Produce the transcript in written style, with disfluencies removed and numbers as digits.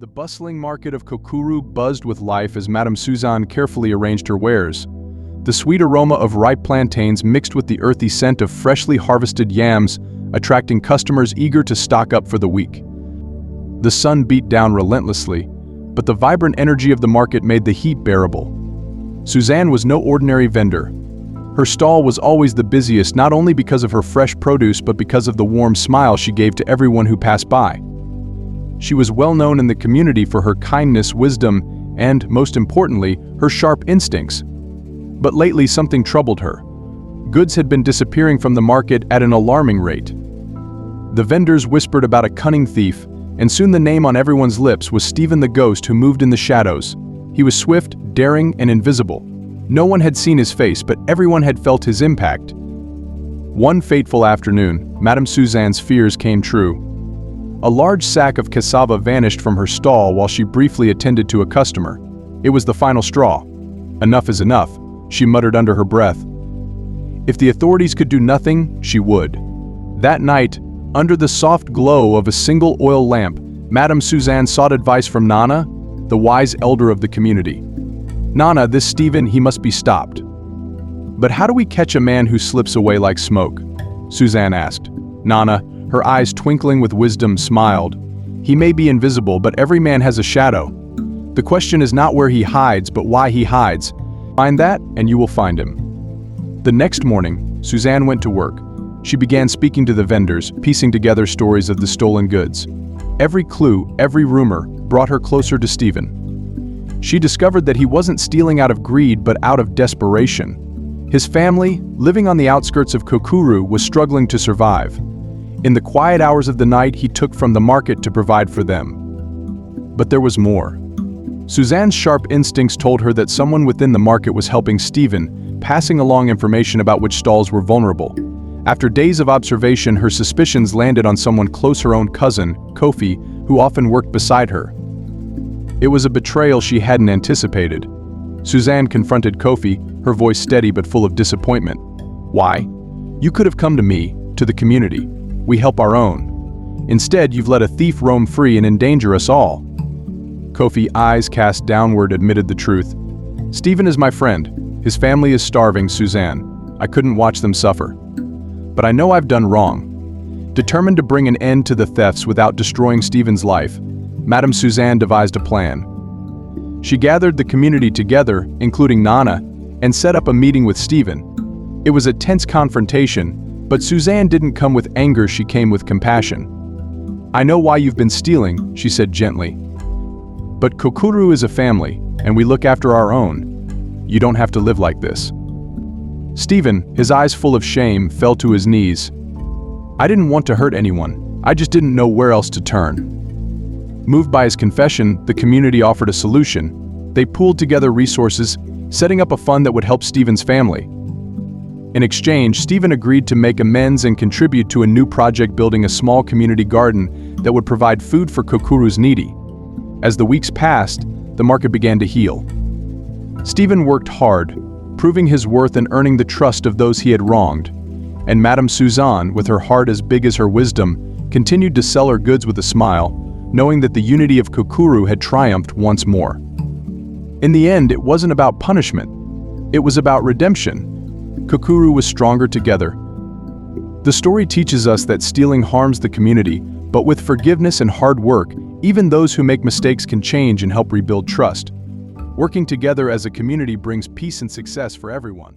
The bustling market of Kokuru buzzed with life as Madam Suzan carefully arranged her wares. The sweet aroma of ripe plantains mixed with the earthy scent of freshly harvested yams, attracting customers eager to stock up for the week. The sun beat down relentlessly, but the vibrant energy of the market made the heat bearable. Suzan was no ordinary vendor. Her stall was always the busiest, not only because of her fresh produce but because of the warm smile she gave to everyone who passed by. She was well known in the community for her kindness, wisdom, and, most importantly, her sharp instincts. But lately something troubled her. Goods had been disappearing from the market at an alarming rate. The vendors whispered about a cunning thief, and soon the name on everyone's lips was Stephen the Ghost, who moved in the shadows. He was swift, daring, and invisible. No one had seen his face, but everyone had felt his impact. One fateful afternoon, Madam Suzan's fears came true. A large sack of cassava vanished from her stall while she briefly attended to a customer. It was the final straw. "Enough is enough," she muttered under her breath. If the authorities could do nothing, she would. That night, under the soft glow of a single oil lamp, Madam Suzan sought advice from Naana, the wise elder of the community. "Naana, this Stephen, he must be stopped." "But how do we catch a man who slips away like smoke?" Suzan asked. Naana, her eyes twinkling with wisdom, smiled. "He may be invisible, but every man has a shadow. The question is not where he hides, but why he hides. Find that, and you will find him." The next morning, Suzan went to work. She began speaking to the vendors, piecing together stories of the stolen goods. Every clue, every rumor, brought her closer to Stephen. She discovered that he wasn't stealing out of greed, but out of desperation. His family, living on the outskirts of Kokuru, was struggling to survive. In the quiet hours of the night, he took from the market to provide for them. But there was more. Suzan's sharp instincts told her that someone within the market was helping Stephen, passing along information about which stalls were vulnerable. After days of observation, her suspicions landed on someone close, her own cousin, Kofi, who often worked beside her. It was a betrayal she hadn't anticipated. Suzan confronted Kofi, her voice steady but full of disappointment. "Why? You could have come to me, to the community. We help our own. Instead, you've let a thief roam free and endanger us all." Kofi, eyes cast downward, admitted the truth. "Stephen is my friend. His family is starving, Suzan. I couldn't watch them suffer. But I know I've done wrong." Determined to bring an end to the thefts without destroying Stephen's life, Madam Suzan devised a plan. She gathered the community together, including Naana, and set up a meeting with Stephen. It was a tense confrontation, but Suzan didn't come with anger, she came with compassion. "I know why you've been stealing," she said gently. "But Kokuru is a family, and we look after our own. You don't have to live like this." Stephen, his eyes full of shame, fell to his knees. "I didn't want to hurt anyone. I just didn't know where else to turn." Moved by his confession, the community offered a solution. They pooled together resources, setting up a fund that would help Stephen's family. In exchange, Stephen agreed to make amends and contribute to a new project, building a small community garden that would provide food for Kokuru's needy. As the weeks passed, the market began to heal. Stephen worked hard, proving his worth and earning the trust of those he had wronged. And Madam Suzan, with her heart as big as her wisdom, continued to sell her goods with a smile, knowing that the unity of Kokuru had triumphed once more. In the end, it wasn't about punishment. It was about redemption. Kokuru was stronger together. The story teaches us that stealing harms the community, but with forgiveness and hard work, even those who make mistakes can change and help rebuild trust. Working together as a community brings peace and success for everyone.